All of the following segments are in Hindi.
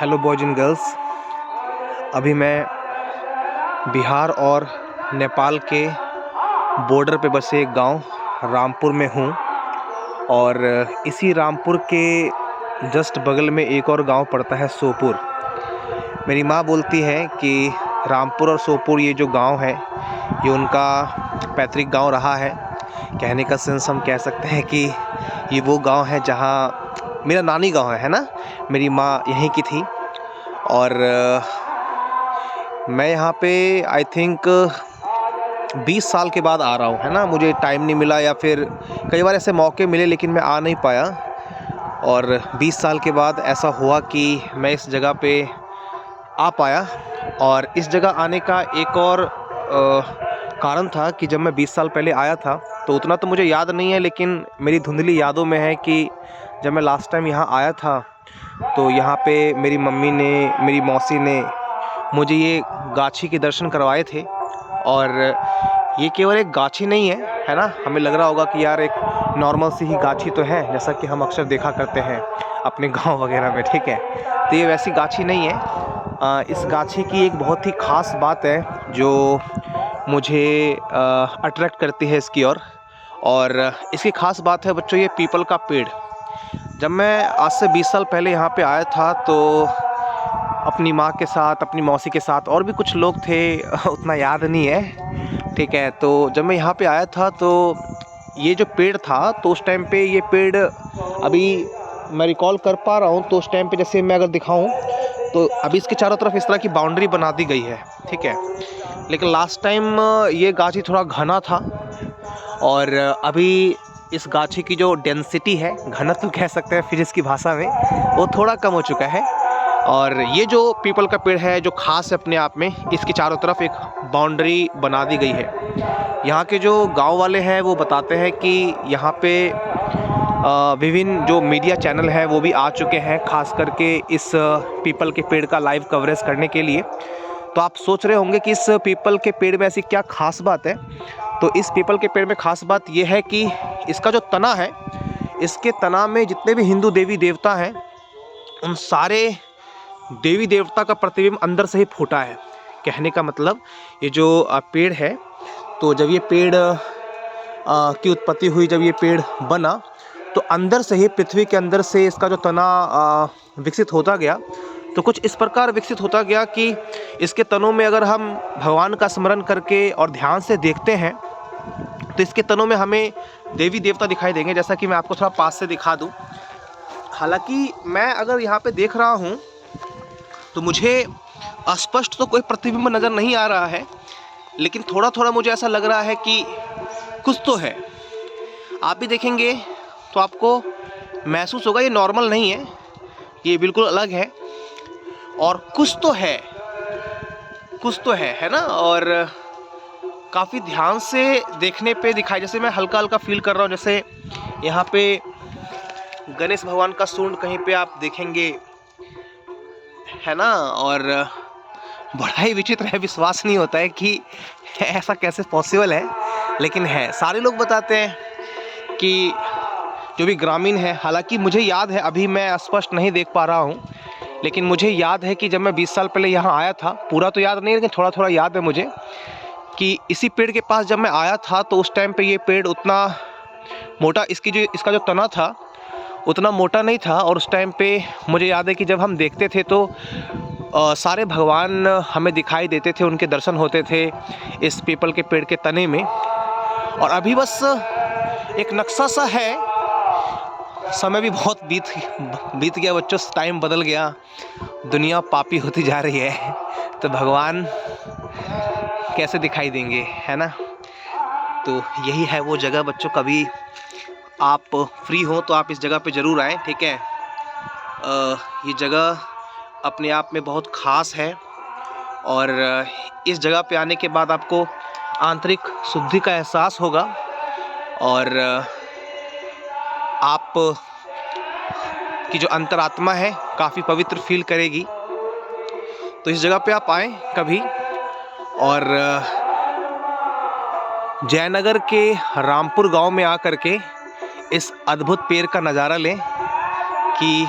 Hello boys and girls. अभी मैं बिहार और नेपाल के बॉर्डर पे बसे एक गांव रामपुर में हूँ और इसी रामपुर के जस्ट बगल में एक और गांव पड़ता है सोपुर। मेरी माँ बोलती है कि रामपुर और सोपुर ये जो गांव है ये उनका पैतृक गांव रहा है। कहने का सेंस हम कह सकते हैं कि ये वो गांव है जहां मेरा नानी गांव है ना। मेरी माँ यहीं की थी और मैं यहाँ पे आई थिंक 20 साल के बाद आ रहा हूँ, है ना। मुझे टाइम नहीं मिला या फिर कई बार ऐसे मौके मिले लेकिन मैं आ नहीं पाया। और 20 साल के बाद ऐसा हुआ कि मैं इस जगह पे आ पाया। और इस जगह आने का एक और कारण था कि जब मैं 20 साल पहले आया था तो उतना तो मुझे याद नहीं है, लेकिन मेरी धुंधली यादों में है कि जब मैं लास्ट टाइम यहाँ आया था तो यहाँ पे मेरी मम्मी ने, मेरी मौसी ने मुझे ये गाछी के दर्शन करवाए थे। और ये केवल एक गाछी नहीं है ना। हमें लग रहा होगा कि यार एक नॉर्मल सी ही गाछी तो है, जैसा कि हम अक्सर देखा करते हैं अपने गांव वगैरह में, ठीक है। तो ये वैसी गाछी नहीं है। इस गाछी की एक बहुत ही ख़ास बात है जो मुझे अट्रैक्ट करती है इसकी ओर। और इसकी ख़ास बात है बच्चों, ये पीपल का पेड़। जब मैं आज से 20 साल पहले यहाँ पे आया था तो अपनी माँ के साथ, अपनी मौसी के साथ और भी कुछ लोग थे, उतना याद नहीं है, ठीक है। तो जब मैं यहाँ पे आया था तो ये जो पेड़ था तो उस टाइम पे ये पेड़, अभी मैं रिकॉल कर पा रहा हूँ तो उस टाइम पे जैसे मैं अगर दिखाऊँ तो अभी इसके चारों तरफ इस तरह की बाउंड्री बना दी गई है, ठीक है। लेकिन लास्ट टाइम ये गाछी थोड़ा घना था और अभी इस गाछी की जो डेंसिटी है, घनत्व कह सकते हैं फिजिक्स की भाषा में, वो थोड़ा कम हो चुका है। और ये जो पीपल का पेड़ है जो ख़ास है अपने आप में, इसके चारों तरफ एक बाउंड्री बना दी गई है। यहाँ के जो गांव वाले हैं वो बताते हैं कि यहाँ पे विभिन्न जो मीडिया चैनल है वो भी आ चुके हैं, ख़ास करके इस पीपल के पेड़ का लाइव कवरेज करने के लिए। तो आप सोच रहे होंगे कि इस पीपल के पेड़ में ऐसी क्या ख़ास बात है। तो इस पीपल के पेड़ में ख़ास बात यह है कि इसका जो तना है, इसके तना में जितने भी हिंदू देवी देवता हैं उन सारे देवी देवता का प्रतिबिंब अंदर से ही फूटा है। कहने का मतलब ये जो पेड़ है, तो जब ये पेड़ की उत्पत्ति हुई, जब ये पेड़ बना तो अंदर से ही, पृथ्वी के अंदर से इसका जो तना विकसित होता गया तो कुछ इस प्रकार विकसित होता गया कि इसके तनों में अगर हम भगवान का स्मरण करके और ध्यान से देखते हैं तो इसके तनों में हमें देवी देवता दिखाई देंगे। जैसा कि मैं आपको थोड़ा पास से दिखा दूं। हालांकि मैं अगर यहाँ पे देख रहा हूँ तो मुझे स्पष्ट तो कोई प्रतिबिंब नज़र नहीं आ रहा है, लेकिन थोड़ा थोड़ा मुझे ऐसा लग रहा है कि कुछ तो है। आप भी देखेंगे तो आपको महसूस होगा ये नॉर्मल नहीं है, ये बिल्कुल अलग है और कुछ तो है ना। और काफ़ी ध्यान से देखने पे दिखाई, जैसे मैं हल्का हल्का फील कर रहा हूँ, जैसे यहाँ पे गणेश भगवान का सूंड कहीं पे आप देखेंगे, है ना। और बड़ा ही विचित्र है, विश्वास नहीं होता है कि ऐसा कैसे पॉसिबल है, लेकिन है। सारे लोग बताते हैं कि जो भी ग्रामीण है, हालांकि मुझे याद है, अभी मैं स्पष्ट नहीं देख पा रहा हूँ, लेकिन मुझे याद है कि जब मैं 20 साल पहले यहाँ आया था, पूरा तो याद नहीं लेकिन थोड़ा थोड़ा याद है मुझे, कि इसी पेड़ के पास जब मैं आया था तो उस टाइम पे ये पेड़ उतना मोटा, इसका जो तना था उतना मोटा नहीं था। और उस टाइम पे मुझे याद है कि जब हम देखते थे तो सारे भगवान हमें दिखाई देते थे, उनके दर्शन होते थे इस पीपल के पेड़ के तने में। और अभी बस एक नक्शा सा है, समय भी बहुत बीत गया बच्चों, टाइम बदल गया, दुनिया पापी होती जा रही है, तो भगवान कैसे दिखाई देंगे, है ना। तो यही है वो जगह बच्चों। कभी आप फ्री हो तो आप इस जगह पे ज़रूर आएँ, ठीक है। ये जगह अपने आप में बहुत ख़ास है और इस जगह पे आने के बाद आपको आंतरिक शुद्धि का एहसास होगा और आप की जो अंतरात्मा है काफ़ी पवित्र फील करेगी। तो इस जगह पे आप आएँ कभी। और जयनगर के रामपुर गांव में आकर के इस अद्भुत पेड़ का नज़ारा लें कि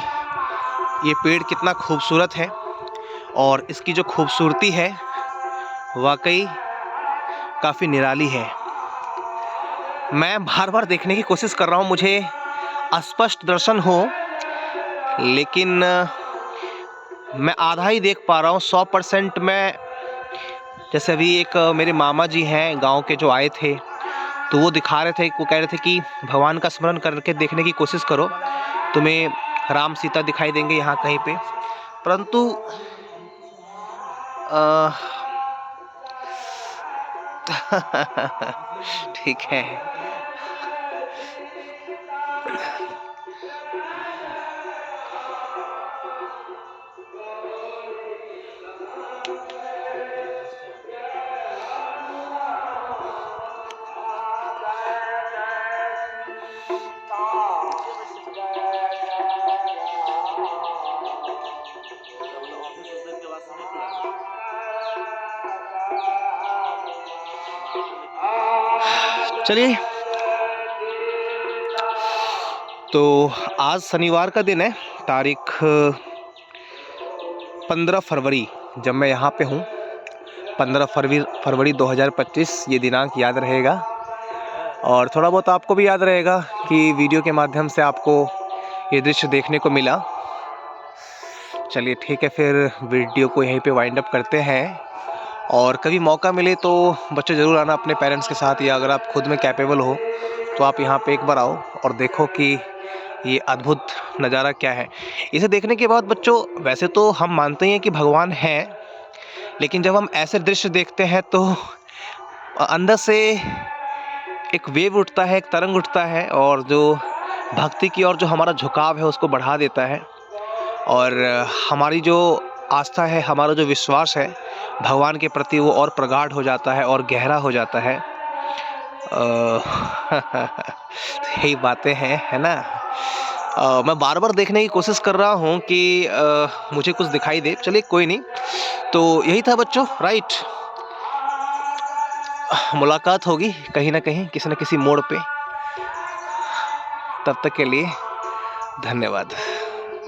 ये पेड़ कितना खूबसूरत है और इसकी जो खूबसूरती है वाकई काफ़ी निराली है। मैं बार-बार देखने की कोशिश कर रहा हूँ, मुझे अस्पष्ट दर्शन हो, लेकिन मैं आधा ही देख पा रहा हूँ। 100% मैं, जैसे अभी एक मेरे मामा जी हैं गाँव के जो आए थे, तो वो दिखा रहे थे, वो कह रहे थे कि भगवान का स्मरण करके देखने की कोशिश करो, तुम्हें राम सीता दिखाई देंगे यहाँ कहीं पे। परंतु ठीक है। चलिए, तो आज शनिवार का दिन है, तारीख 15 फरवरी, जब मैं यहाँ पे हूँ। 15 फरवरी 2025 ये दिनांक याद रहेगा, और थोड़ा बहुत आपको भी याद रहेगा कि वीडियो के माध्यम से आपको ये दृश्य देखने को मिला। चलिए ठीक है, फिर वीडियो को यहीं पे वाइंड अप करते हैं, और कभी मौका मिले तो बच्चों ज़रूर आना अपने पेरेंट्स के साथ, या अगर आप खुद में कैपेबल हो तो आप यहाँ पे एक बार आओ और देखो कि ये अद्भुत नज़ारा क्या है। इसे देखने के बाद बच्चों, वैसे तो हम मानते हैं कि भगवान हैं, लेकिन जब हम ऐसे दृश्य देखते हैं तो अंदर से एक वेव उठता है, एक तरंग उठता है, और जो भक्ति की ओर जो हमारा झुकाव है उसको बढ़ा देता है, और हमारी जो आस्था है, हमारा जो विश्वास है भगवान के प्रति, वो और प्रगाढ़ हो जाता है और गहरा हो जाता है। यही बातें हैं, है ना। मैं बार बार देखने की कोशिश कर रहा हूँ कि मुझे कुछ दिखाई दे। चलिए कोई नहीं, तो यही था बच्चों, राइट। मुलाकात होगी कहीं ना कहीं, किसी न किसी मोड़ पे। तब तक के लिए धन्यवाद।